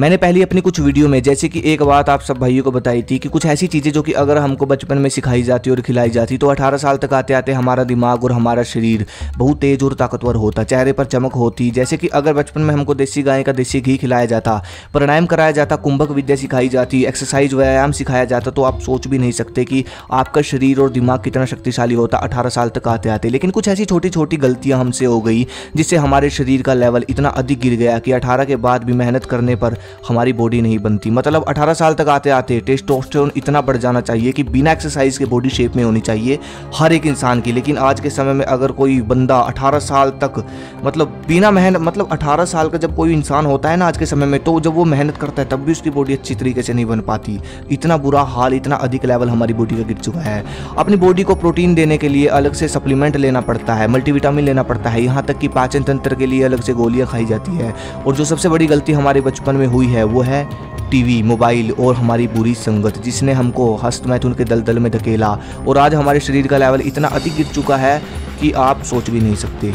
मैंने पहले अपनी कुछ वीडियो में जैसे कि एक बात आप सब भाइयों को बताई थी कि कुछ ऐसी चीज़ें जो कि अगर हमको बचपन में सिखाई जाती और खिलाई जाती तो 18 साल तक आते आते हमारा दिमाग और हमारा शरीर बहुत तेज और ताकतवर होता, चेहरे पर चमक होती। जैसे कि अगर बचपन में हमको देसी गाय का देसी घी खिलाया जाता, प्राणायाम कराया जाता, कुंभक विद्या सिखाई जाती, एक्सरसाइज व्यायाम सिखाया जाता, तो आप सोच भी नहीं सकते कि आपका शरीर और दिमाग कितना शक्तिशाली होता 18 साल तक आते आते। लेकिन कुछ ऐसी छोटी छोटी गलतियाँ हमसे हो गई जिससे हमारे शरीर का लेवल इतना अधिक गिर गया कि 18 के बाद भी मेहनत करने पर हमारी बॉडी नहीं बनती। मतलब 18 साल तक आते आते टेस्टोस्टेरोन इतना बढ़ जाना चाहिए कि बिना एक्सरसाइज के बॉडी शेप में होनी चाहिए हर एक इंसान की। लेकिन आज के समय में अगर कोई बंदा 18 साल तक मतलब बिना मेहनत, मतलब 18 साल का जब कोई इंसान होता है ना आज के समय में, तो जब वो मेहनत करता है तब भी उसकी बॉडी अच्छी तरीके से नहीं बन पाती। इतना बुरा हाल, इतना अधिक लेवल हमारी बॉडी का गिर चुका है। अपनी बॉडी को प्रोटीन देने के लिए अलग से सप्लीमेंट लेना पड़ता है, मल्टीविटामिन लेना पड़ता है, यहाँ तक कि पाचन तंत्र के लिए अलग से गोलियाँ खाई जाती है। और जो सबसे बड़ी गलती हमारे बचपन में हुई है वो है टीवी, मोबाइल और हमारी बुरी संगत, जिसने हमको हस्त मैथुन के दलदल में धकेला और आज हमारे शरीर का लेवल इतना अधिक गिर चुका है कि आप सोच भी नहीं सकते।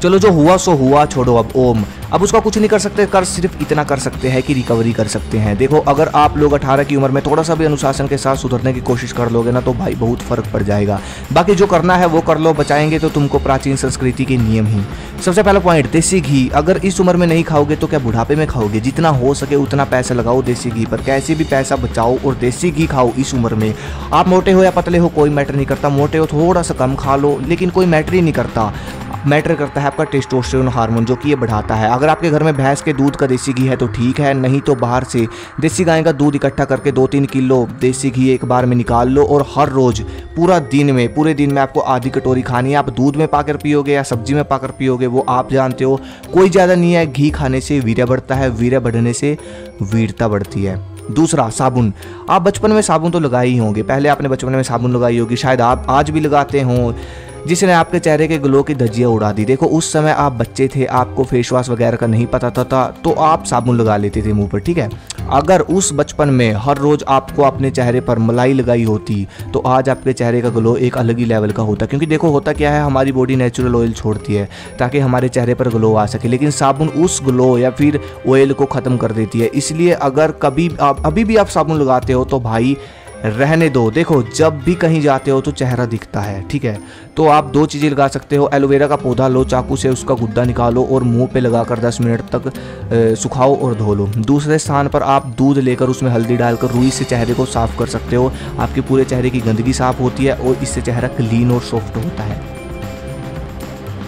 चलो जो हुआ सो हुआ, छोड़ो अब ओम। अब उसका कुछ नहीं कर सकते, सिर्फ इतना कर सकते हैं कि रिकवरी कर सकते हैं। देखो अगर आप लोग 18 की उम्र में थोड़ा सा भी अनुशासन के साथ सुधरने की कोशिश कर लोगे ना तो भाई बहुत फर्क पड़ जाएगा। बाकी जो करना है वो कर लो, बचाएंगे तो तुमको प्राचीन संस्कृति के नियम ही। सबसे पहला पॉइंट, देसी घी। अगर इस उम्र में नहीं खाओगे तो क्या बुढ़ापे में खाओगे? जितना हो सके उतना पैसा लगाओ देसी घी पर, कैसे भी पैसा बचाओ और देसी घी खाओ इस उम्र में। आप मोटे हो या पतले हो कोई मैटर नहीं करता, मोटे हो थोड़ा सा कम खा लो लेकिन कोई मैटर ही नहीं करता। मैटर करता है आपका टेस्टोस्टेरोन हार्मोन जो कि ये बढ़ाता है। अगर आपके घर में भैंस के दूध का देसी घी है तो ठीक है, नहीं तो बाहर से देसी गाय का दूध इकट्ठा करके 2-3 किलो देसी घी एक बार में निकाल लो और हर रोज़ पूरे दिन में आपको आधी कटोरी खानी है। आप दूध में पाकर पियोगे या सब्जी में पाकर पियोगे वो आप जानते हो, कोई ज़्यादा नहीं है। घी खाने से वीर्य बढ़ता है, वीर्य बढ़ने से वीरता बढ़ती है। दूसरा, साबुन। आप बचपन में साबुन तो लगाए ही होंगे, पहले आपने बचपन में साबुन लगाई होगी, शायद आप आज भी लगाते हों, जिसने आपके चेहरे के ग्लो की धज्जियाँ उड़ा दी। देखो उस समय आप बच्चे थे, आपको फेस वॉश वगैरह का नहीं पता था तो आप साबुन लगा लेते थे मुंह पर, ठीक है। अगर उस बचपन में हर रोज़ आपको अपने चेहरे पर मलाई लगाई होती तो आज आपके चेहरे का ग्लो एक अलग ही लेवल का होता। क्योंकि देखो होता क्या है, हमारी बॉडी नेचुरल ऑयल छोड़ती है ताकि हमारे चेहरे पर ग्लो आ सके, लेकिन साबुन उस ग्लो या फिर ऑयल को ख़त्म कर देती है। इसलिए अगर कभी आप अभी भी आप साबुन लगाते हो तो भाई रहने दो। देखो जब भी कहीं जाते हो तो चेहरा दिखता है, ठीक है। तो आप 2 चीज़ें लगा सकते हो, एलोवेरा का पौधा लो, चाकू से उसका गुद्दा निकालो और मुंह पे लगाकर 10 मिनट तक सुखाओ और धो लो। दूसरे स्थान पर आप दूध लेकर उसमें हल्दी डालकर रुई से चेहरे को साफ़ कर सकते हो। आपके पूरे चेहरे की गंदगी साफ़ होती है और इससे चेहरा क्लीन और सॉफ्ट होता है।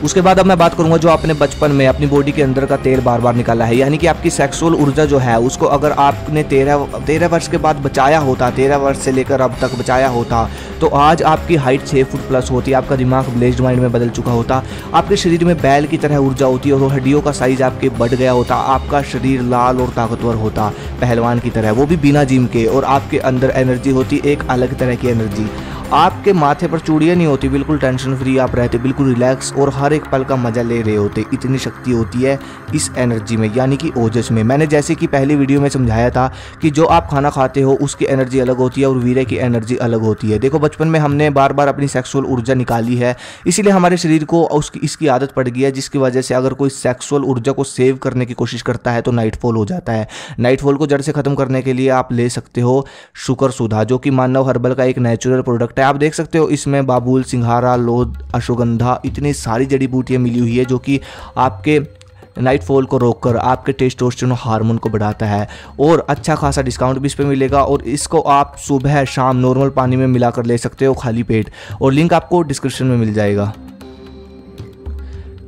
उसके बाद अब मैं बात करूंगा जो आपने बचपन में अपनी बॉडी के अंदर का तेल बार बार निकाला है, यानी कि आपकी सेक्सुअल ऊर्जा जो है उसको अगर आपने 13 वर्ष के बाद बचाया होता, 13 वर्ष से लेकर अब तक बचाया होता तो आज आपकी हाइट 6 फुट प्लस होती, आपका दिमाग ब्लेस्ड माइंड में बदल चुका होता, आपके शरीर में बैल की तरह ऊर्जा होती और हड्डियों का साइज आपके बढ़ गया होता, आपका शरीर लाल और ताकतवर होता पहलवान की तरह, वो भी बिना जिम के, और आपके अंदर एनर्जी होती एक अलग तरह की एनर्जी। आपके माथे पर चूड़ियाँ नहीं होती, बिल्कुल टेंशन फ्री आप रहते, बिल्कुल रिलैक्स और हर एक पल का मजा ले रहे होते। इतनी शक्ति होती है इस एनर्जी में, यानी कि ओजस में। मैंने जैसे कि पहली वीडियो में समझाया था कि जो आप खाना खाते हो उसकी एनर्जी अलग होती है और वीर्य की एनर्जी अलग होती है। देखो बचपन में हमने बार बार अपनी सेक्सुअल ऊर्जा निकाली है, इसीलिए हमारे शरीर को इसकी आदत पड़ गई है, जिसकी वजह से अगर कोई सेक्सुअल ऊर्जा को सेव करने की कोशिश करता है तो नाइटफॉल हो जाता है। नाइटफॉल को जड़ से खत्म करने के लिए आप ले सकते हो शुकर सुधा, जो कि मानव हर्बल का एक नेचुरल प्रोडक्ट है। आप देख सकते हो इसमें बाबुल, सिंघारा, लोध, अश्वगंधा, इतनी सारी जड़ी बूटियाँ मिली हुई है जो कि आपके नाइटफॉल को रोककर आपके टेस्टोस्टेरोन हार्मोन को बढ़ाता है। और अच्छा खासा डिस्काउंट भी इस पर मिलेगा और इसको आप सुबह शाम नॉर्मल पानी में मिलाकर ले सकते हो खाली पेट, और लिंक आपको डिस्क्रिप्शन में मिल जाएगा।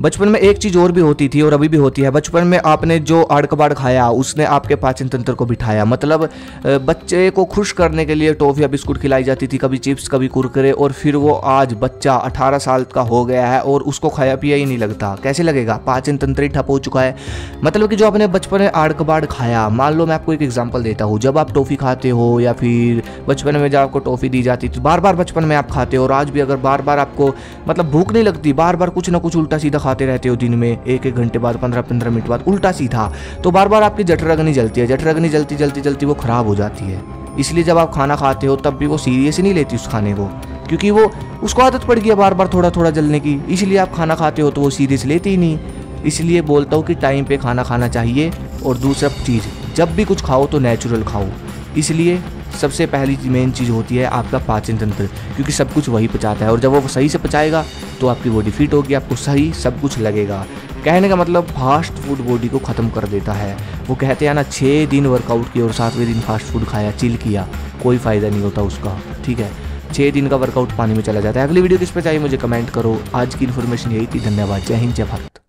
बचपन में एक चीज़ और भी होती थी और अभी भी होती है, बचपन में आपने जो आड़ कबाड़ खाया उसने आपके पाचन तंत्र को बिठाया। मतलब बच्चे को खुश करने के लिए टॉफ़ी या बिस्कुट खिलाई जाती थी, कभी चिप्स कभी कुरकुरे, और फिर वो आज बच्चा 18 साल का हो गया है और उसको खाया पिया ही नहीं लगता। कैसे लगेगा? पाचन तंत्र ही ठप हो चुका है। मतलब कि जो आपने बचपन में आड़ कबाड़ खाया, मान लो मैं आपको एक एग्जाम्पल देता हूँ, जब आप टॉफ़ी खाते हो या फिर बचपन में जब आपको टॉफ़ी दी जाती थी, बार बार बचपन में आप खाते हो और आज भी अगर बार बार आपको मतलब भूख नहीं लगती, बार बार कुछ ना कुछ उल्टा सीधा खाते रहते हो दिन में, 1-1 घंटे बाद, 15-15 मिनट बाद उल्टा सीधा, तो बार बार आपकी जठराग्नि जलती है। जठराग्नि जलती जलती जलती वो खराब हो जाती है। इसलिए जब आप खाना खाते हो तब भी वो सीरियस नहीं लेती उस खाने को, क्योंकि वो उसको आदत पड़ गई है बार बार थोड़ा थोड़ा जलने की, इसलिए आप खाना खाते हो तो वो सीरियस लेती ही नहीं। इसलिए बोलता हूँ कि टाइम पे खाना खाना चाहिए। और दूसरा चीज़, जब भी कुछ खाओ तो नेचुरल खाओ। इसलिए सबसे पहली मेन चीज़ होती है आपका पाचन तंत्र, क्योंकि सब कुछ वही पचाता है, और जब वो सही से पचाएगा तो आपकी बॉडी फिट होगी, आपको सही सब कुछ लगेगा। कहने का मतलब फास्ट फूड बॉडी को ख़त्म कर देता है। वो कहते हैं ना, 6 दिन वर्कआउट किया और 7वें दिन फास्ट फूड खाया, चिल किया, कोई फ़ायदा नहीं होता उसका। ठीक है, 6 दिन का वर्कआउट पानी में चला जाता है। अगली वीडियो किस पे चाहिए मुझे कमेंट करो। आज की इन्फॉर्मेशन यही थी। धन्यवाद। जय हिंद, जय भारत।